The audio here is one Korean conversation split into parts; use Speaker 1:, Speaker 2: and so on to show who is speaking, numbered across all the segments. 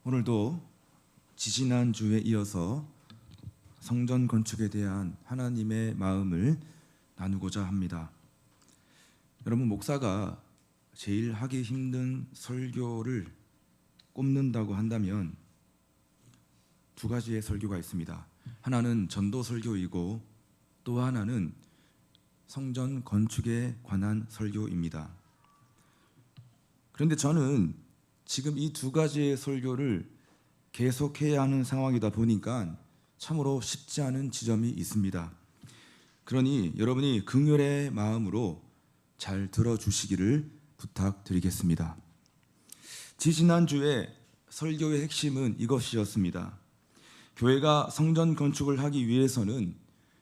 Speaker 1: 오늘도 지지난주에 이어서 성전 건축에 대한 하나님의 마음을 나누고자 합니다. 여러분, 목사가 제일 하기 힘든 설교를 꼽는다고 한다면 두 가지의 설교가 있습니다. 하나는 전도 설교이고 또 하나는 성전 건축에 관한 설교입니다. 그런데 저는 지금 이 두 가지의 설교를 계속해야 하는 상황이다 보니까 참으로 쉽지 않은 지점이 있습니다. 그러니 여러분이 긍휼의 마음으로 잘 들어주시기를 부탁드리겠습니다. 지지난주에 설교의 핵심은 이것이었습니다. 교회가 성전 건축을 하기 위해서는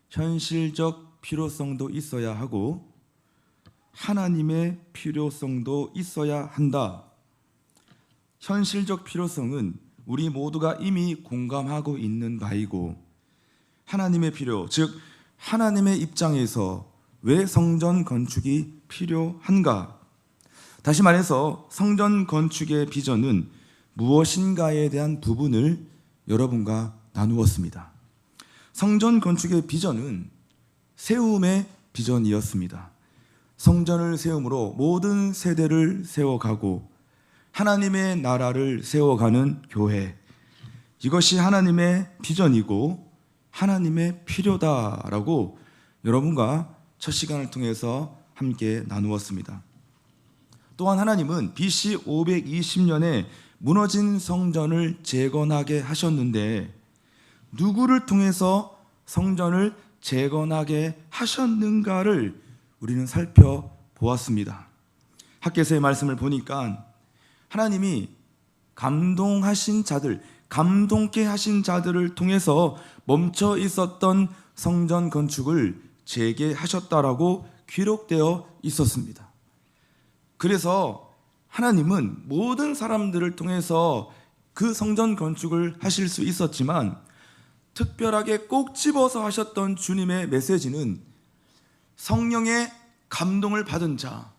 Speaker 1: 현실적 필요성도 있어야 하고 하나님의 필요성도 있어야 한다. 현실적 필요성은 우리 모두가 이미 공감하고 있는 바이고, 하나님의 필요, 즉 하나님의 입장에서 왜 성전 건축이 필요한가? 다시 말해서 성전 건축의 비전은 무엇인가에 대한 부분을 여러분과 나누었습니다. 성전 건축의 비전은 세움의 비전이었습니다. 성전을 세움으로 모든 세대를 세워가고 하나님의 나라를 세워가는 교회, 이것이 하나님의 비전이고 하나님의 필요다라고 여러분과 첫 시간을 통해서 함께 나누었습니다. 또한 하나님은 BC 520년에 무너진 성전을 재건하게 하셨는데 누구를 통해서 성전을 재건하게 하셨는가를 우리는 살펴보았습니다. 학개서의 말씀을 보니까 하나님이 감동하신 자들, 감동케 하신 자들을 통해서 멈춰 있었던 성전 건축을 재개하셨다라고 기록되어 있었습니다. 그래서 하나님은 모든 사람들을 통해서 그 성전 건축을 하실 수 있었지만 특별하게 꼭 집어서 하셨던 주님의 메시지는 성령의 감동을 받은 자,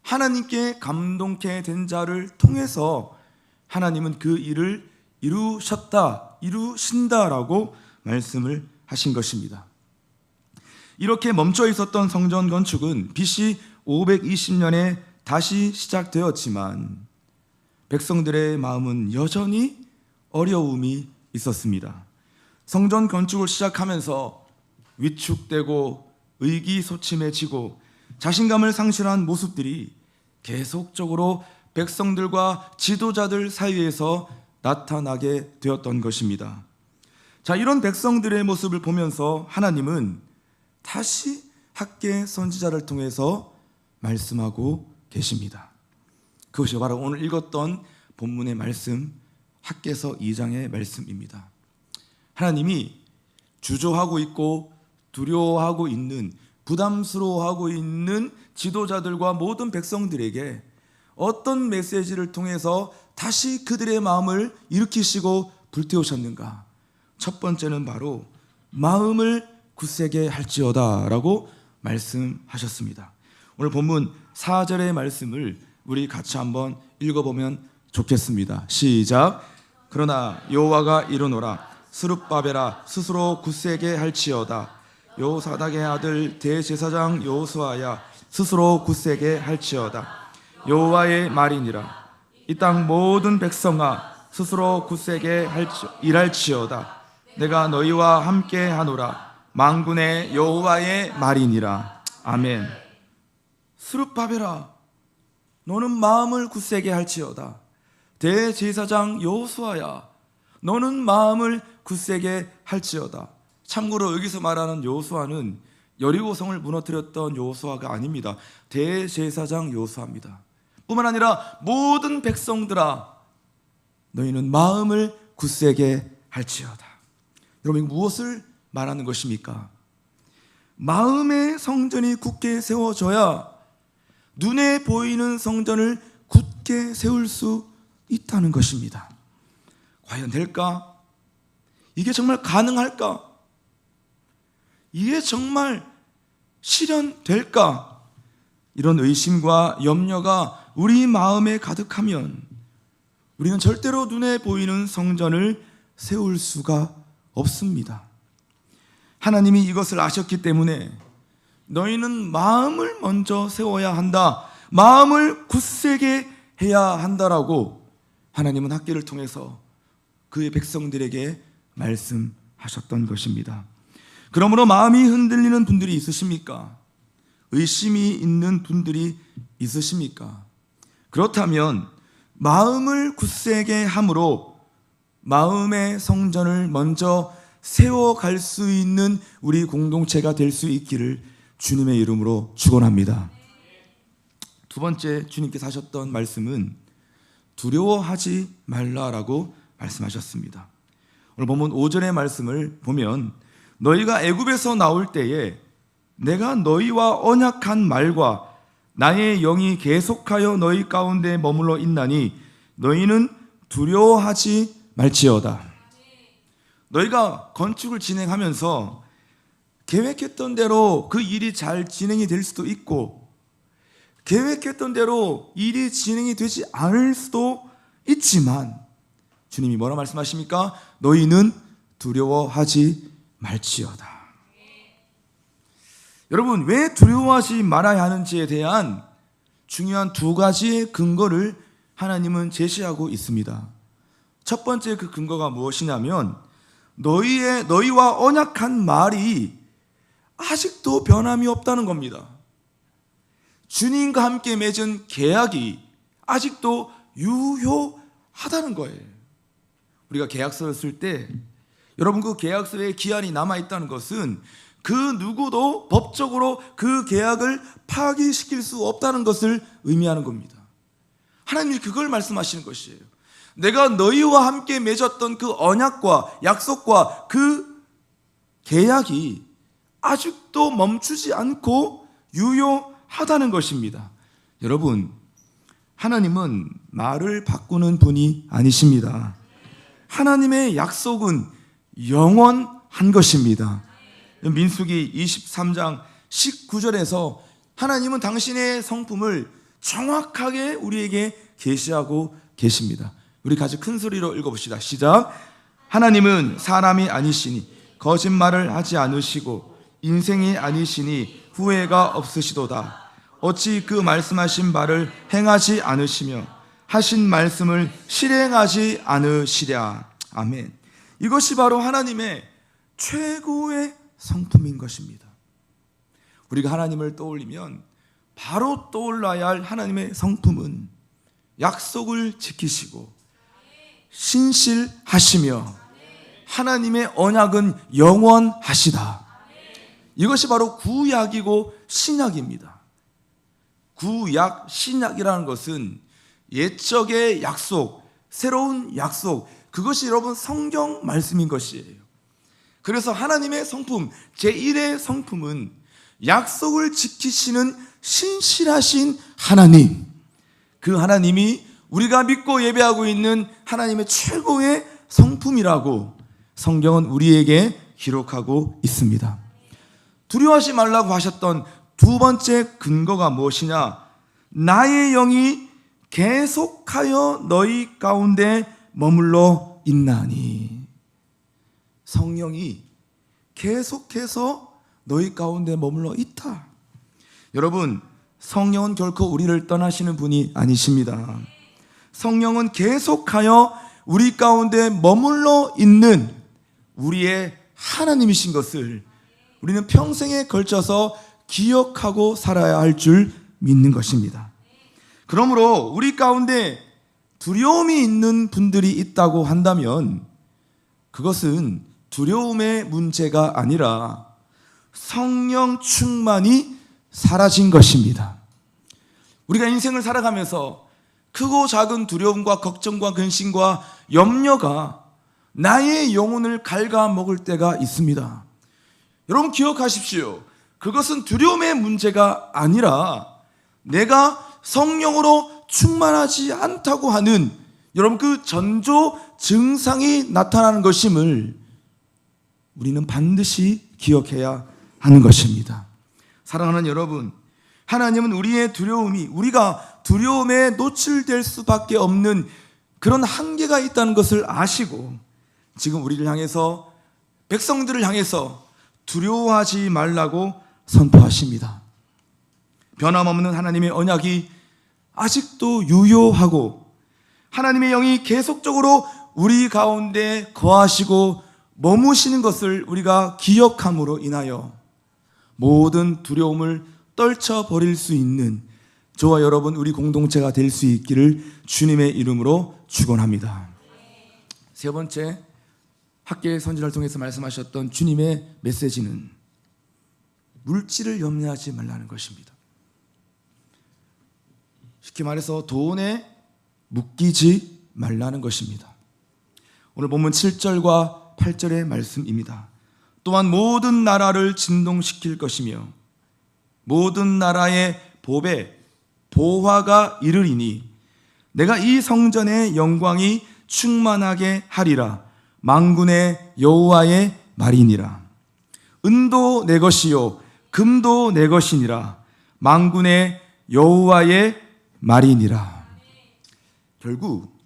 Speaker 1: 하나님께 감동케 된 자를 통해서 하나님은 그 일을 이루신다라고 말씀을 하신 것입니다. 이렇게 멈춰 있었던 성전 건축은 BC 520년에 다시 시작되었지만 백성들의 마음은 여전히 어려움이 있었습니다. 성전 건축을 시작하면서 위축되고 의기소침해지고 자신감을 상실한 모습들이 계속적으로 백성들과 지도자들 사이에서 나타나게 되었던 것입니다. 자, 이런 백성들의 모습을 보면서 하나님은 다시 학개 선지자를 통해서 말씀하고 계십니다. 그것이 바로 오늘 읽었던 본문의 말씀, 학개서 2장의 말씀입니다. 하나님이 주저하고 있고 두려워하고 있는, 부담스러워하고 있는 지도자들과 모든 백성들에게 어떤 메시지를 통해서 다시 그들의 마음을 일으키시고 불태우셨는가? 첫 번째는 바로 마음을 굳세게 할지어다 라고 말씀하셨습니다. 오늘 본문 4절의 말씀을 우리 같이 한번 읽어보면 좋겠습니다. 시작. 그러나 여호와가 이르노라 스룹바벨아 스스로 굳세게 할지어다. 여호사닥의 아들 대제사장 여호수아야 스스로 굳세게 할지어다. 여호와의 말이니라. 이 땅 모든 백성아 스스로 굳세게 일할지어다. 내가 너희와 함께 하노라. 만군의 여호와의 말이니라. 아멘. 스룹바벨아, 너는 마음을 굳세게 할지어다. 대제사장 여호수아야, 너는 마음을 굳세게 할지어다. 참고로 여기서 말하는 여호수아는 여리고성을 무너뜨렸던 여호수아가 아닙니다. 대제사장 여호수아입니다. 뿐만 아니라 모든 백성들아, 너희는 마음을 굳세게 할지어다. 여러분, 무엇을 말하는 것입니까? 마음의 성전이 굳게 세워져야 눈에 보이는 성전을 굳게 세울 수 있다는 것입니다. 과연 될까? 이게 정말 가능할까? 이게 정말 실현될까? 이런 의심과 염려가 우리 마음에 가득하면 우리는 절대로 눈에 보이는 성전을 세울 수가 없습니다. 하나님이 이것을 아셨기 때문에 너희는 마음을 먼저 세워야 한다, 마음을 굳세게 해야 한다라고 하나님은 학기를 통해서 그의 백성들에게 말씀하셨던 것입니다. 그러므로 마음이 흔들리는 분들이 있으십니까? 의심이 있는 분들이 있으십니까? 그렇다면 마음을 굳세게 함으로 마음의 성전을 먼저 세워갈 수 있는 우리 공동체가 될 수 있기를 주님의 이름으로 축원합니다. 두 번째, 주님께서 하셨던 말씀은 두려워하지 말라라고 말씀하셨습니다. 오늘 본문 5절의 말씀을 보면 너희가 애굽에서 나올 때에 내가 너희와 언약한 말과 나의 영이 계속하여 너희 가운데 머물러 있나니 너희는 두려워하지 말지어다. 너희가 건축을 진행하면서 계획했던 대로 그 일이 잘 진행이 될 수도 있고 계획했던 대로 일이 진행이 되지 않을 수도 있지만 주님이 뭐라 말씀하십니까? 너희는 두려워하지 말지어다. 여러분, 왜 두려워하지 말아야 하는지에 대한 중요한 두 가지의 근거를 하나님은 제시하고 있습니다. 첫 번째 그 근거가 무엇이냐면 너희와 언약한 말이 아직도 변함이 없다는 겁니다. 주님과 함께 맺은 계약이 아직도 유효하다는 거예요. 우리가 계약서를 쓸 때 여러분 그 계약서에 기한이 남아있다는 것은 그 누구도 법적으로 그 계약을 파기시킬 수 없다는 것을 의미하는 겁니다. 하나님이 그걸 말씀하시는 것이에요. 내가 너희와 함께 맺었던 그 언약과 약속과 그 계약이 아직도 멈추지 않고 유효하다는 것입니다. 여러분, 하나님은 말을 바꾸는 분이 아니십니다. 하나님의 약속은 영원한 것입니다. 민수기 23장 19절에서 하나님은 당신의 성품을 정확하게 우리에게 계시하고 계십니다. 우리 같이 큰 소리로 읽어봅시다. 시작. 하나님은 사람이 아니시니 거짓말을 하지 않으시고 인생이 아니시니 후회가 없으시도다. 어찌 그 말씀하신 바를 행하지 않으시며 하신 말씀을 실행하지 않으시랴. 아멘. 이것이 바로 하나님의 최고의 성품인 것입니다. 우리가 하나님을 떠올리면 바로 떠올라야 할 하나님의 성품은 약속을 지키시고 신실하시며 하나님의 언약은 영원하시다. 이것이 바로 구약이고 신약입니다. 구약, 신약이라는 것은 옛적의 약속, 새로운 약속, 그것이 여러분 성경 말씀인 것이에요. 그래서 하나님의 성품, 제1의 성품은 약속을 지키시는 신실하신 하나님, 그 하나님이 우리가 믿고 예배하고 있는 하나님의 최고의 성품이라고 성경은 우리에게 기록하고 있습니다. 두려워하지 말라고 하셨던 두 번째 근거가 무엇이냐? 나의 영이 계속하여 너희 가운데 머물러 있나니. 성령이 계속해서 너희 가운데 머물러 있다. 여러분, 성령은 결코 우리를 떠나시는 분이 아니십니다. 성령은 계속하여 우리 가운데 머물러 있는 우리의 하나님이신 것을 우리는 평생에 걸쳐서 기억하고 살아야 할 줄 믿는 것입니다. 그러므로 우리 가운데 두려움이 있는 분들이 있다고 한다면 그것은 두려움의 문제가 아니라 성령 충만이 사라진 것입니다. 우리가 인생을 살아가면서 크고 작은 두려움과 걱정과 근심과 염려가 나의 영혼을 갉아먹을 때가 있습니다. 여러분 기억하십시오. 그것은 두려움의 문제가 아니라 내가 성령으로 충만하지 않다고 하는 여러분 그 전조 증상이 나타나는 것임을 우리는 반드시 기억해야 하는 것입니다. 사랑하는 여러분, 하나님은 우리의 두려움이 우리가 두려움에 노출될 수밖에 없는 그런 한계가 있다는 것을 아시고 지금 우리를 향해서, 백성들을 향해서 두려워하지 말라고 선포하십니다. 변함없는 하나님의 언약이 아직도 유효하고 하나님의 영이 계속적으로 우리 가운데 거하시고 머무시는 것을 우리가 기억함으로 인하여 모든 두려움을 떨쳐버릴 수 있는 저와 여러분, 우리 공동체가 될 수 있기를 주님의 이름으로 축원합니다. 세 번째, 학계 선지자를 통해서 말씀하셨던 주님의 메시지는 물질을 염려하지 말라는 것입니다. 쉽게 말해서 돈에 묶이지 말라는 것입니다. 오늘 본문 7절과 8절의 말씀입니다. 또한 모든 나라를 진동시킬 것이며 모든 나라의 보배 보화가 이르리니 내가 이 성전의 영광이 충만하게 하리라. 만군의 여호와의 말이니라. 은도 내 것이요 금도 내 것이니라. 만군의 여호와의 말이니라. 결국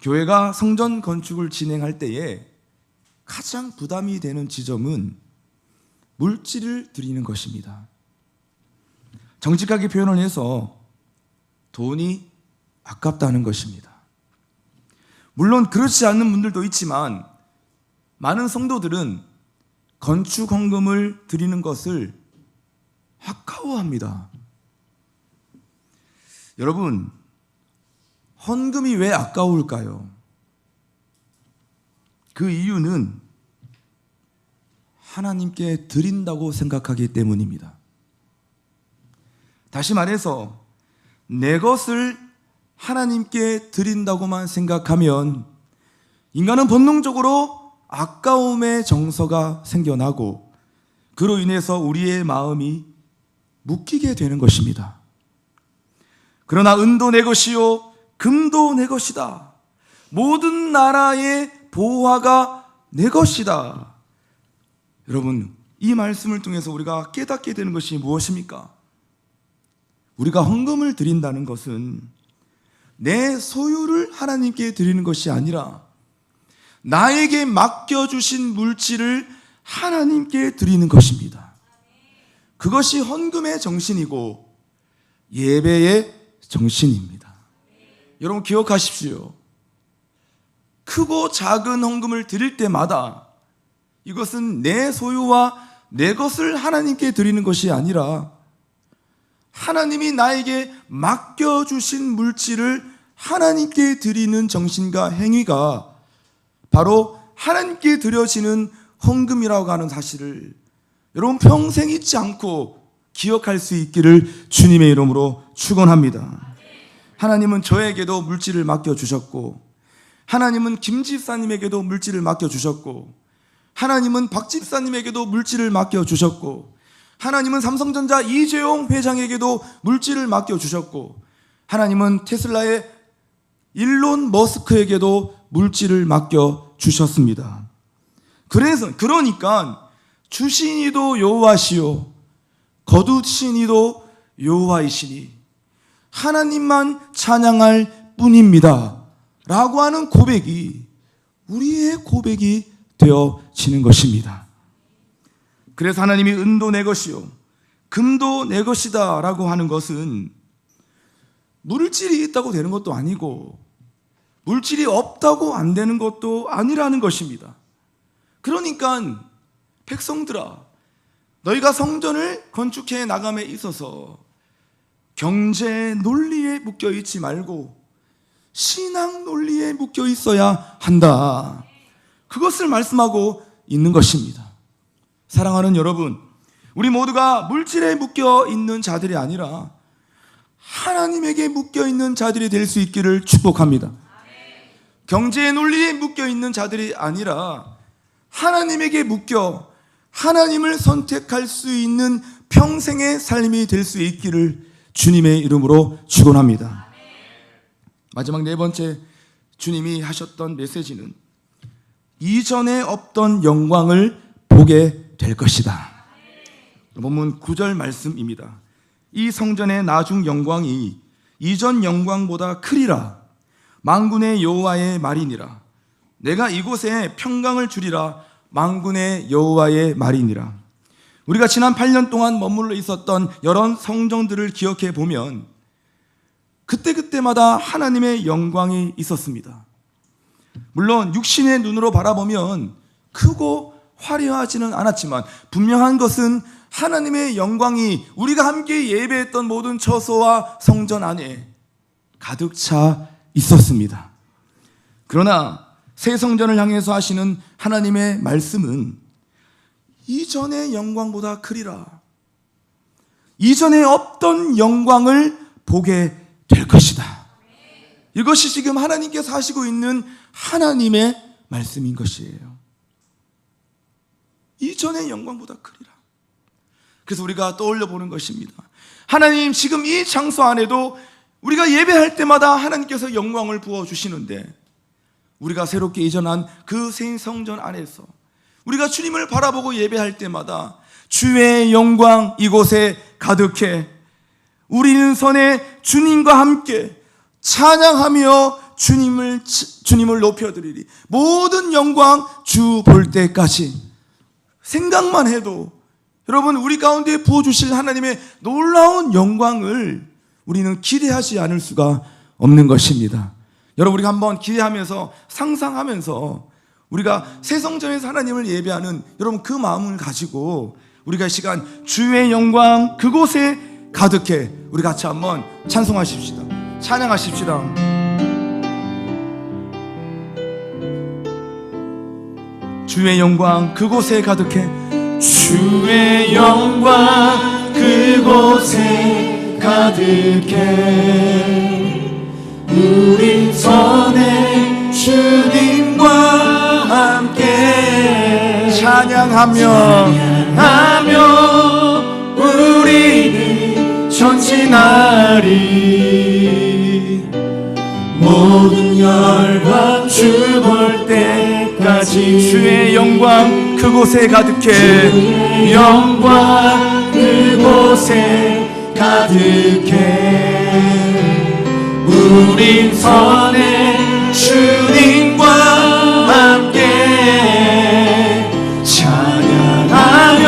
Speaker 1: 교회가 성전 건축을 진행할 때에 가장 부담이 되는 지점은 물질을 드리는 것입니다. 정직하게 표현을 해서 돈이 아깝다는 것입니다. 물론 그렇지 않는 분들도 있지만 많은 성도들은 건축 헌금을 드리는 것을 아까워합니다. 여러분, 헌금이 왜 아까울까요? 그 이유는 하나님께 드린다고 생각하기 때문입니다. 다시 말해서 내 것을 하나님께 드린다고만 생각하면 인간은 본능적으로 아까움의 정서가 생겨나고 그로 인해서 우리의 마음이 묶이게 되는 것입니다. 그러나 은도 내 것이요 금도 내 것이다. 모든 나라의 보화가 내 것이다. 여러분, 이 말씀을 통해서 우리가 깨닫게 되는 것이 무엇입니까? 우리가 헌금을 드린다는 것은 내 소유를 하나님께 드리는 것이 아니라 나에게 맡겨주신 물질을 하나님께 드리는 것입니다. 그것이 헌금의 정신이고 예배의 정신입니다. 여러분 기억하십시오. 크고 작은 헌금을 드릴 때마다 이것은 내 소유와 내 것을 하나님께 드리는 것이 아니라 하나님이 나에게 맡겨주신 물질을 하나님께 드리는 정신과 행위가 바로 하나님께 드려지는 헌금이라고 하는 사실을 여러분 평생 잊지 않고 기억할 수 있기를 주님의 이름으로 축원합니다. 하나님은 저에게도 물질을 맡겨주셨고 하나님은 김 집사님에게도 물질을 맡겨주셨고 하나님은 박 집사님에게도 물질을 맡겨주셨고 하나님은 삼성전자 이재용 회장에게도 물질을 맡겨주셨고 하나님은 테슬라의 일론 머스크에게도 물질을 맡겨주셨습니다. 그러니까 주신 이도 여호와시요 거두신 이도 여호와이시니 하나님만 찬양할 뿐입니다 라고 하는 고백이 우리의 고백이 되어지는 것입니다. 그래서 하나님이 은도 내 것이요 금도 내 것이다 라고 하는 것은 물질이 있다고 되는 것도 아니고 물질이 없다고 안 되는 것도 아니라는 것입니다. 그러니까 백성들아, 너희가 성전을 건축해 나감에 있어서 경제 논리에 묶여 있지 말고 신앙 논리에 묶여 있어야 한다. 그것을 말씀하고 있는 것입니다. 사랑하는 여러분, 우리 모두가 물질에 묶여 있는 자들이 아니라 하나님에게 묶여 있는 자들이 될 수 있기를 축복합니다. 경제의 논리에 묶여 있는 자들이 아니라 하나님에게 묶여 하나님을 선택할 수 있는 평생의 삶이 될 수 있기를 주님의 이름으로 축원합니다. 마지막 네 번째 주님이 하셨던 메시지는 이전에 없던 영광을 보게 될 것이다. 본문 9절 말씀입니다. 이 성전의 나중 영광이 이전 영광보다 크리라. 만군의 여호와의 말이니라. 내가 이곳에 평강을 주리라. 만군의 여호와의 말이니라. 우리가 지난 8년 동안 머물러 있었던 여러 성정들을 기억해 보면 그때그때마다 하나님의 영광이 있었습니다. 물론 육신의 눈으로 바라보면 크고 화려하지는 않았지만 분명한 것은 하나님의 영광이 우리가 함께 예배했던 모든 처소와 성전 안에 가득 차 있었습니다. 그러나 새 성전을 향해서 하시는 하나님의 말씀은 이전의 영광보다 크리라. 이전에 없던 영광을 보게 될 것이다. 이것이 지금 하나님께서 하시고 있는 하나님의 말씀인 것이에요. 이전의 영광보다 크리라. 그래서 우리가 떠올려 보는 것입니다. 하나님, 지금 이 장소 안에도 우리가 예배할 때마다 하나님께서 영광을 부어주시는데 우리가 새롭게 이전한 그 새 성전 안에서 우리가 주님을 바라보고 예배할 때마다 주의 영광 이곳에 가득해 우리는 선에 주님과 함께 찬양하며 주님을 높여드리리. 모든 영광 주 볼 때까지. 생각만 해도 여러분, 우리 가운데 부어주실 하나님의 놀라운 영광을 우리는 기대하지 않을 수가 없는 것입니다. 여러분, 우리가 한번 기대하면서 상상하면서 우리가 새 성전에서 하나님을 예배하는 여러분 그 마음을 가지고 우리가 이 시간 주의 영광 그곳에 가득해 우리 같이 한번 찬송하십시다. 찬양하십시다. 주의 영광 그곳에 가득해
Speaker 2: 주의 영광 그곳에 가득해 우리 전에 주님과 함께
Speaker 1: 찬양하며
Speaker 2: 우리는 전진하리. 모든 열방 주 볼 때까지
Speaker 1: 주의 영광 그곳에 가득해
Speaker 2: 주의 영광 그곳에 가득해 우린 선에 주님과 함께 찬양하며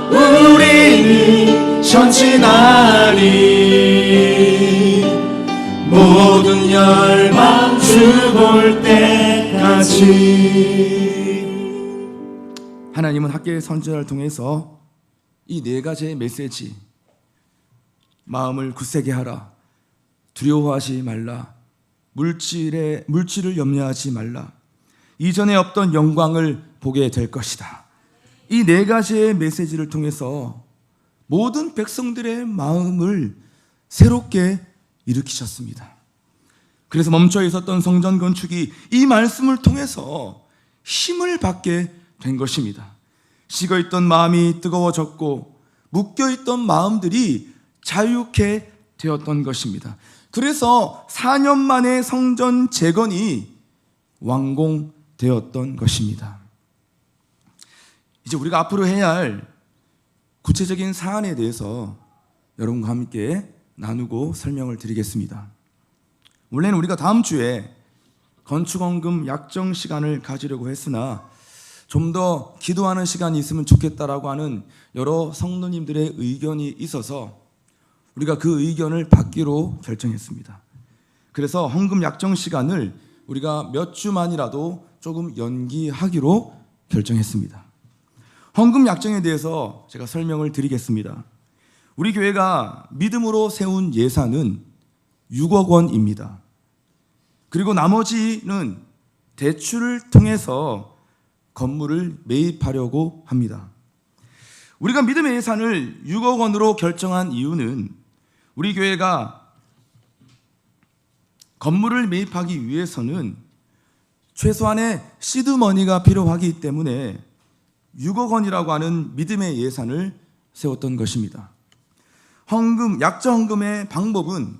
Speaker 2: 우리는 전진하리. 모든 열방 주 볼 때까지.
Speaker 1: 하나님은 학계의 선지자를 통해서 이 네 가지의 메시지, 마음을 굳세게 하라, 두려워하지 말라, 물질을 염려하지 말라, 이전에 없던 영광을 보게 될 것이다. 이 네 가지의 메시지를 통해서 모든 백성들의 마음을 새롭게 일으키셨습니다. 그래서 멈춰 있었던 성전 건축이 이 말씀을 통해서 힘을 받게 된 것입니다. 식어있던 마음이 뜨거워졌고 묶여있던 마음들이 자유케 되었던 것입니다. 그래서 4년 만에 성전 재건이 완공되었던 것입니다. 이제 우리가 앞으로 해야 할 구체적인 사안에 대해서 여러분과 함께 나누고 설명을 드리겠습니다. 원래는 우리가 다음 주에 건축원금 약정 시간을 가지려고 했으나 좀 더 기도하는 시간이 있으면 좋겠다라고 하는 여러 성도님들의 의견이 있어서 우리가 그 의견을 받기로 결정했습니다. 그래서 헌금 약정 시간을 우리가 몇 주만이라도 조금 연기하기로 결정했습니다. 헌금 약정에 대해서 제가 설명을 드리겠습니다. 우리 교회가 믿음으로 세운 예산은 6억 원입니다. 그리고 나머지는 대출을 통해서 건물을 매입하려고 합니다. 우리가 믿음의 예산을 6억 원으로 결정한 이유는 우리 교회가 건물을 매입하기 위해서는 최소한의 시드머니가 필요하기 때문에 6억 원이라고 하는 믿음의 예산을 세웠던 것입니다. 헌금, 약정 헌금의 방법은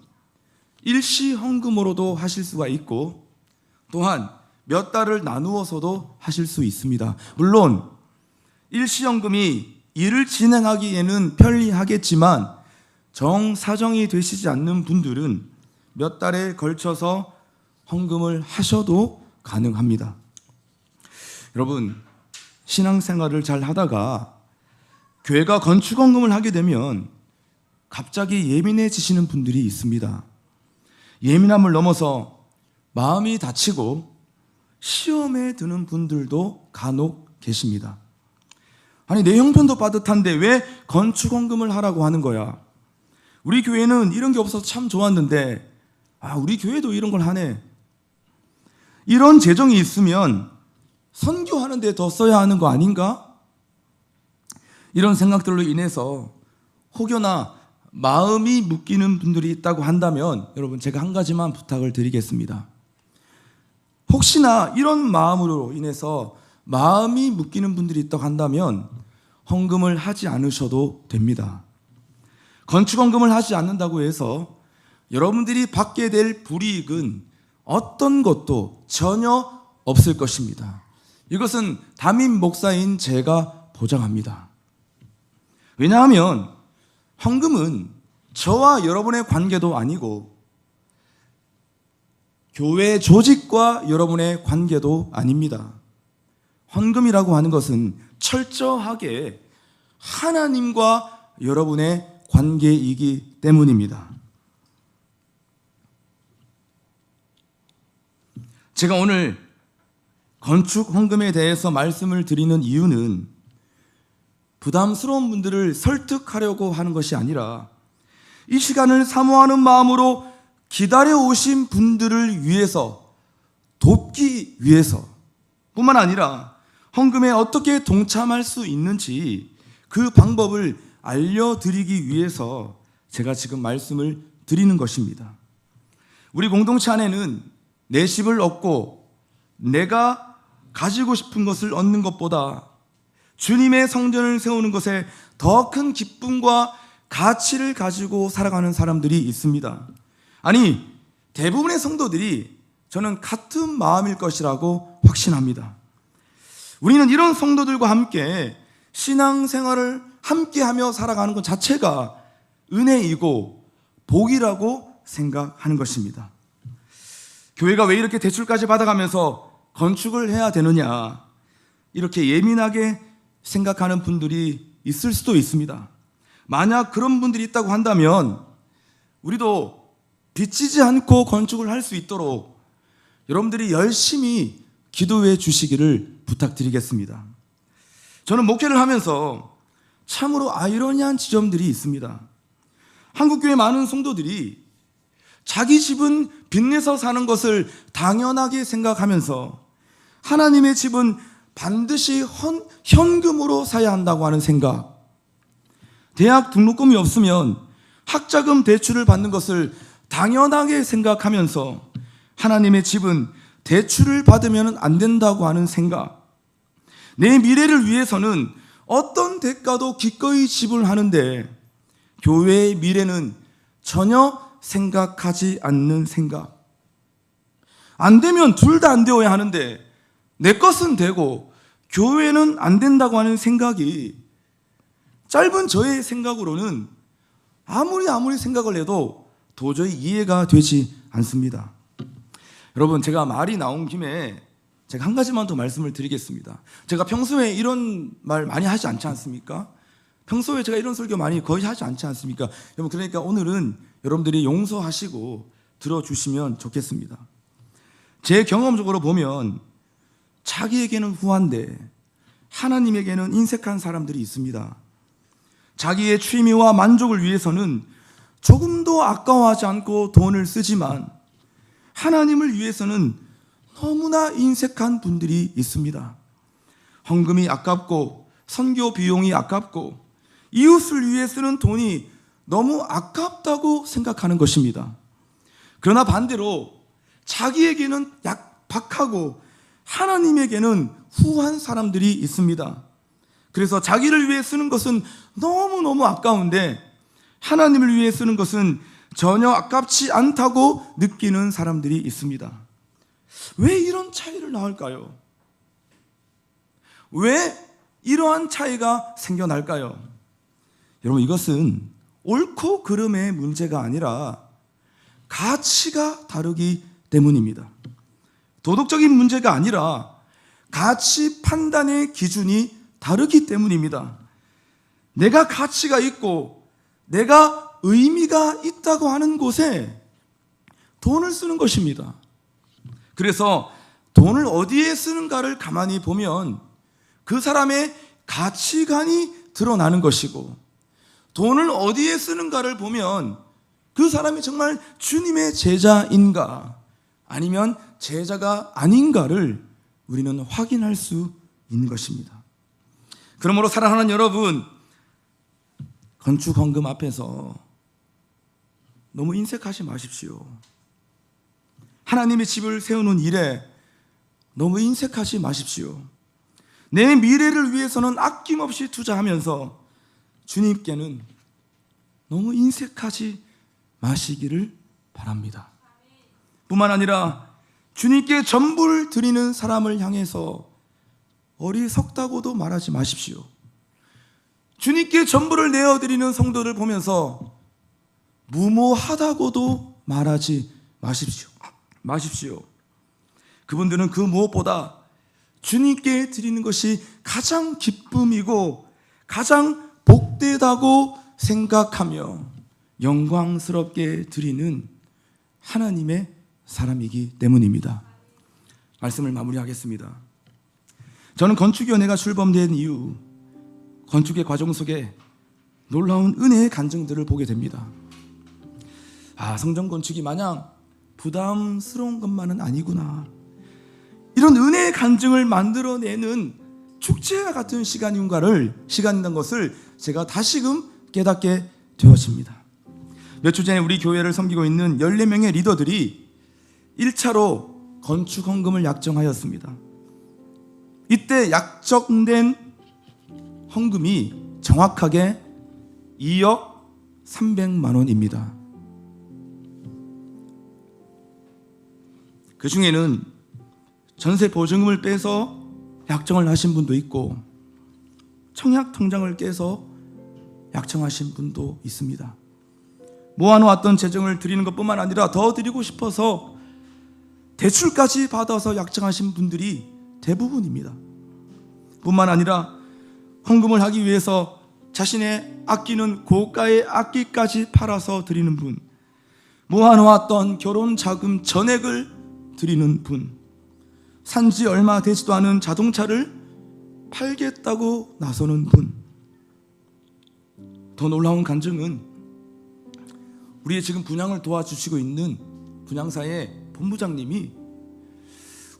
Speaker 1: 일시 헌금으로도 하실 수가 있고 또한 몇 달을 나누어서도 하실 수 있습니다. 물론 일시 헌금이 일을 진행하기에는 편리하겠지만 정사정이 되시지 않는 분들은 몇 달에 걸쳐서 헌금을 하셔도 가능합니다. 여러분, 신앙생활을 잘 하다가 교회가 건축 헌금을 하게 되면 갑자기 예민해지시는 분들이 있습니다. 예민함을 넘어서 마음이 다치고 시험에 드는 분들도 간혹 계십니다. 아니, 내 형편도 빠듯한데 왜 건축 헌금을 하라고 하는 거야? 우리 교회는 이런 게 없어서 참 좋았는데 우리 교회도 이런 걸 하네. 이런 재정이 있으면 선교하는 데 더 써야 하는 거 아닌가? 이런 생각들로 인해서 혹여나 마음이 묶이는 분들이 있다고 한다면 여러분, 제가 한 가지만 부탁을 드리겠습니다. 혹시나 이런 마음으로 인해서 마음이 묶이는 분들이 있다고 한다면 헌금을 하지 않으셔도 됩니다. 건축 헌금을 하지 않는다고 해서 여러분들이 받게 될 불이익은 어떤 것도 전혀 없을 것입니다. 이것은 담임 목사인 제가 보장합니다. 왜냐하면 헌금은 저와 여러분의 관계도 아니고 교회 조직과 여러분의 관계도 아닙니다. 헌금이라고 하는 것은 철저하게 하나님과 여러분의 관계이기 때문입니다. 제가 오늘 건축 헌금에 대해서 말씀을 드리는 이유는 부담스러운 분들을 설득하려고 하는 것이 아니라 이 시간을 사모하는 마음으로 기다려 오신 분들을 위해서, 돕기 위해서 뿐만 아니라 헌금에 어떻게 동참할 수 있는지 그 방법을 알려드리기 위해서 제가 지금 말씀을 드리는 것입니다. 우리 공동체 안에는 내 집을 얻고 내가 가지고 싶은 것을 얻는 것보다 주님의 성전을 세우는 것에 더 큰 기쁨과 가치를 가지고 살아가는 사람들이 있습니다. 아니, 대부분의 성도들이 저는 같은 마음일 것이라고 확신합니다. 우리는 이런 성도들과 함께 신앙생활을 함께하며 살아가는 것 자체가 은혜이고 복이라고 생각하는 것입니다. 교회가 왜 이렇게 대출까지 받아가면서 건축을 해야 되느냐, 이렇게 예민하게 생각하는 분들이 있을 수도 있습니다. 만약 그런 분들이 있다고 한다면 우리도 빚지지 않고 건축을 할 수 있도록 여러분들이 열심히 기도해 주시기를 부탁드리겠습니다. 저는 목회를 하면서 참으로 아이러니한 지점들이 있습니다. 한국교회 많은 성도들이 자기 집은 빚내서 사는 것을 당연하게 생각하면서 하나님의 집은 반드시 현금으로 사야 한다고 하는 생각, 대학 등록금이 없으면 학자금 대출을 받는 것을 당연하게 생각하면서 하나님의 집은 대출을 받으면 안 된다고 하는 생각, 내 미래를 위해서는 어떤 대가도 기꺼이 지불하는데 교회의 미래는 전혀 생각하지 않는 생각, 안 되면 둘 다 안 되어야 하는데 내 것은 되고 교회는 안 된다고 하는 생각이 짧은 저의 생각으로는 아무리 생각을 해도 도저히 이해가 되지 않습니다. 여러분, 제가 말이 나온 김에 제가 한 가지만 더 말씀을 드리겠습니다. 제가 평소에 이런 말 많이 하지 않지 않습니까? 평소에 제가 이런 설교 많이 거의 하지 않지 않습니까? 여러분, 그러니까 오늘은 여러분들이 용서하시고 들어주시면 좋겠습니다. 제 경험적으로 보면 자기에게는 후한데 하나님에게는 인색한 사람들이 있습니다. 자기의 취미와 만족을 위해서는 조금도 아까워하지 않고 돈을 쓰지만 하나님을 위해서는 너무나 인색한 분들이 있습니다. 헌금이 아깝고 선교 비용이 아깝고 이웃을 위해 쓰는 돈이 너무 아깝다고 생각하는 것입니다. 그러나 반대로 자기에게는 약박하고 하나님에게는 후한 사람들이 있습니다. 그래서 자기를 위해 쓰는 것은 너무너무 아까운데 하나님을 위해 쓰는 것은 전혀 아깝지 않다고 느끼는 사람들이 있습니다. 왜 이런 차이를 낳을까요? 왜 이러한 차이가 생겨날까요? 여러분, 이것은 옳고 그름의 문제가 아니라 가치가 다르기 때문입니다. 도덕적인 문제가 아니라 가치 판단의 기준이 다르기 때문입니다. 내가 가치가 있고 내가 의미가 있다고 하는 곳에 돈을 쓰는 것입니다. 그래서 돈을 어디에 쓰는가를 가만히 보면 그 사람의 가치관이 드러나는 것이고, 돈을 어디에 쓰는가를 보면 그 사람이 정말 주님의 제자인가 아니면 제자가 아닌가를 우리는 확인할 수 있는 것입니다. 그러므로 사랑하는 여러분, 건축 헌금 앞에서 너무 인색하지 마십시오. 하나님의 집을 세우는 일에 너무 인색하지 마십시오. 내 미래를 위해서는 아낌없이 투자하면서 주님께는 너무 인색하지 마시기를 바랍니다. 뿐만 아니라 주님께 전부를 드리는 사람을 향해서 어리석다고도 말하지 마십시오. 주님께 전부를 내어드리는 성도를 보면서 무모하다고도 말하지 마십시오. 그분들은 그 무엇보다 주님께 드리는 것이 가장 기쁨이고 가장 복되다고 생각하며 영광스럽게 드리는 하나님의 사람이기 때문입니다. 말씀을 마무리하겠습니다. 저는 건축위원회가 출범된 이후 건축의 과정 속에 놀라운 은혜의 간증들을 보게 됩니다. 성전 건축이 마냥 부담스러운 것만은 아니구나, 이런 은혜의 간증을 만들어내는 축제와 같은 시간인 것을 제가 다시금 깨닫게 되어집니다. 몇 주 전에 우리 교회를 섬기고 있는 14명의 리더들이 1차로 건축 헌금을 약정하였습니다. 이때 약정된 헌금이 정확하게 2억 300만 원입니다. 그 중에는 전세 보증금을 빼서 약정을 하신 분도 있고 청약 통장을 깨서 약정하신 분도 있습니다. 모아놓았던 재정을 드리는 것뿐만 아니라 더 드리고 싶어서 대출까지 받아서 약정하신 분들이 대부분입니다. 뿐만 아니라 헌금을 하기 위해서 자신의 아끼는 고가의 악기까지 팔아서 드리는 분, 모아놓았던 결혼 자금 전액을 드리는 분, 산지 얼마 되지도 않은 자동차를 팔겠다고 나서는 분. 더 놀라운 간증은 우리의 지금 분양을 도와주시고 있는 분양사의 본부장님이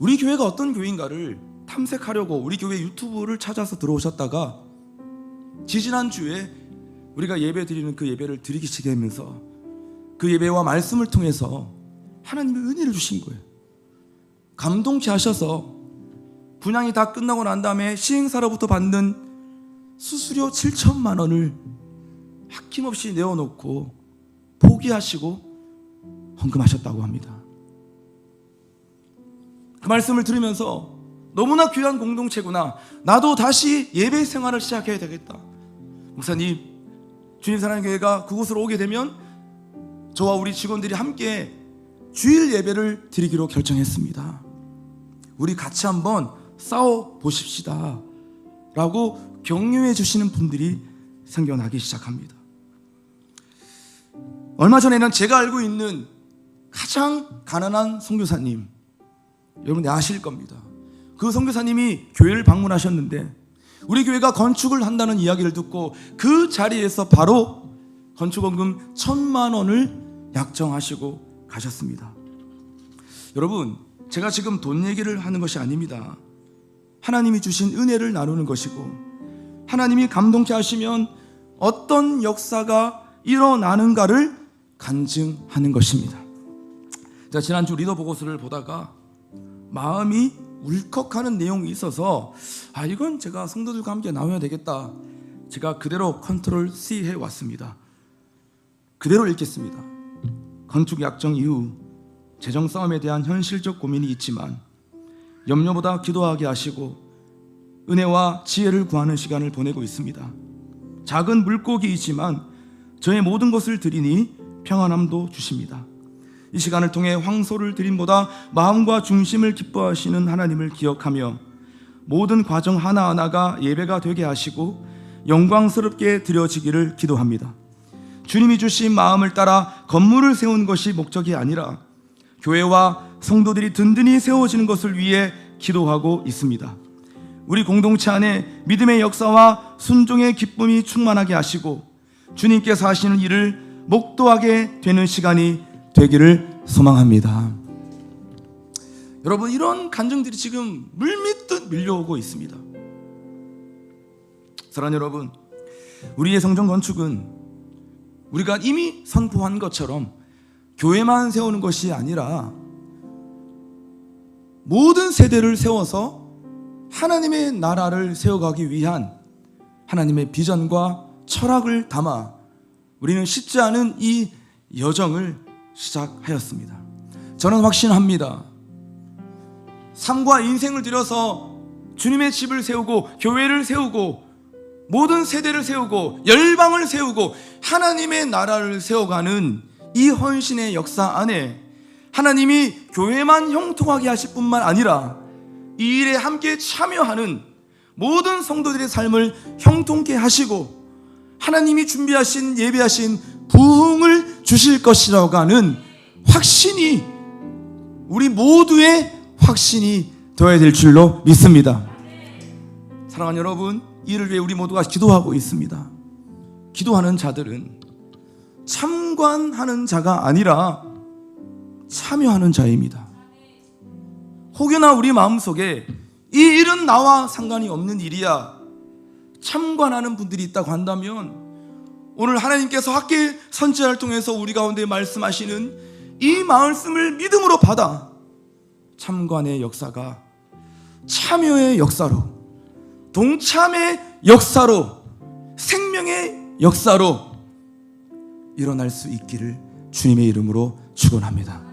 Speaker 1: 우리 교회가 어떤 교회인가를 탐색하려고 우리 교회 유튜브를 찾아서 들어오셨다가 지지난주에 우리가 예배 드리는 그 예배를 드리기 시작하면서 그 예배와 말씀을 통해서 하나님의 은혜를 주신 거예요. 감동케 하셔서 분양이 다 끝나고 난 다음에 시행사로부터 받는 수수료 7천만 원을 아낌없이 내어놓고 포기하시고 헌금하셨다고 합니다. 그 말씀을 들으면서 너무나 귀한 공동체구나, 나도 다시 예배 생활을 시작해야 되겠다. 목사님, 주님 사랑의 교회가 그곳으로 오게 되면 저와 우리 직원들이 함께 주일 예배를 드리기로 결정했습니다. 우리 같이 한번 싸워 보십시다 라고 격려해 주시는 분들이 생겨나기 시작합니다. 얼마 전에는 제가 알고 있는 가장 가난한 선교사님, 여러분 아실 겁니다. 그 선교사님이 교회를 방문하셨는데 우리 교회가 건축을 한다는 이야기를 듣고 그 자리에서 바로 건축원금 1,000만 원을 약정하시고 가셨습니다. 여러분, 제가 지금 돈 얘기를 하는 것이 아닙니다. 하나님이 주신 은혜를 나누는 것이고 하나님이 감동케 하시면 어떤 역사가 일어나는가를 간증하는 것입니다. 제가 지난주 리더 보고서를 보다가 마음이 울컥하는 내용이 있어서 이건 제가 성도들과 함께 나눠야 되겠다. 제가 그대로 컨트롤 C 해왔습니다. 그대로 읽겠습니다. 건축 약정 이후 재정 싸움에 대한 현실적 고민이 있지만 염려보다 기도하게 하시고 은혜와 지혜를 구하는 시간을 보내고 있습니다. 작은 물고기이지만 저의 모든 것을 드리니 평안함도 주십니다. 이 시간을 통해 황소를 드림보다 마음과 중심을 기뻐하시는 하나님을 기억하며 모든 과정 하나하나가 예배가 되게 하시고 영광스럽게 드려지기를 기도합니다. 주님이 주신 마음을 따라 건물을 세운 것이 목적이 아니라 교회와 성도들이 든든히 세워지는 것을 위해 기도하고 있습니다. 우리 공동체 안에 믿음의 역사와 순종의 기쁨이 충만하게 하시고 주님께서 하시는 일을 목도하게 되는 시간이 되기를 소망합니다. 여러분, 이런 간증들이 지금 물밀듯 밀려오고 있습니다. 사랑하는 여러분, 우리의 성전 건축은 우리가 이미 선포한 것처럼 교회만 세우는 것이 아니라 모든 세대를 세워서 하나님의 나라를 세워가기 위한 하나님의 비전과 철학을 담아 우리는 쉽지 않은 이 여정을 시작하였습니다. 저는 확신합니다. 삶과 인생을 들여서 주님의 집을 세우고 교회를 세우고 모든 세대를 세우고 열방을 세우고 하나님의 나라를 세워가는 이 헌신의 역사 안에 하나님이 교회만 형통하게 하실 뿐만 아니라 이 일에 함께 참여하는 모든 성도들의 삶을 형통케 하시고 하나님이 준비하신 예비하신 부흥을 주실 것이라고 하는 확신이 우리 모두의 확신이 되어야 될 줄로 믿습니다. 사랑하는 여러분, 이를 위해 우리 모두가 기도하고 있습니다. 기도하는 자들은 참관하는 자가 아니라 참여하는 자입니다. 혹여나 우리 마음속에 이 일은 나와 상관이 없는 일이야 참관하는 분들이 있다고 한다면 오늘 하나님께서 학계 선지자를 통해서 우리 가운데 말씀하시는 이 말씀을 믿음으로 받아 참관의 역사가 참여의 역사로, 동참의 역사로, 생명의 역사로 일어날 수 있기를 주님의 이름으로 축원합니다.